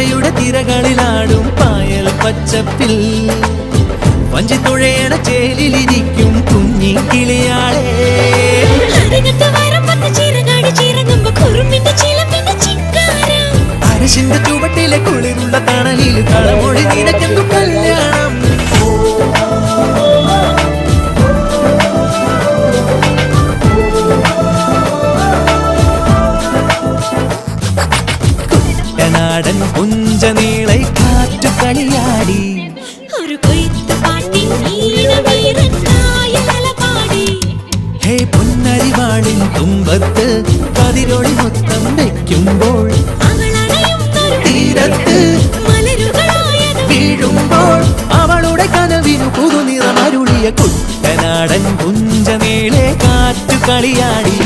പുഴയുടെ തിരകളിലാടും പായൽ പച്ചപ്പിൽ വഞ്ചിത്തുഴയണ ചേലിലിരിക്കും കുഞ്ഞി കിളിയാളെ. അരശിന്റെ ചുവട്ടിലെ കുളിരുള്ള തണലിൽ കളമൊഴി നിനക്കെന്തു കല്യാണം. കുട്ടനാടൻ പുഞ്ചനീളെ കാറ്റു കളിയാടി ഹേ പൊന്നരിവാളിൻ തുമ്പത്ത് കതിരൊളി മൊത്തം വെക്കുമ്പോൾ തീരത്ത് വീഴുമ്പോൾ അവളുടെ കനവിനു പുതുനിറമരുളിയ കുട്ടനാടൻ പുഞ്ചനീളെ കാറ്റു കളിയാടി.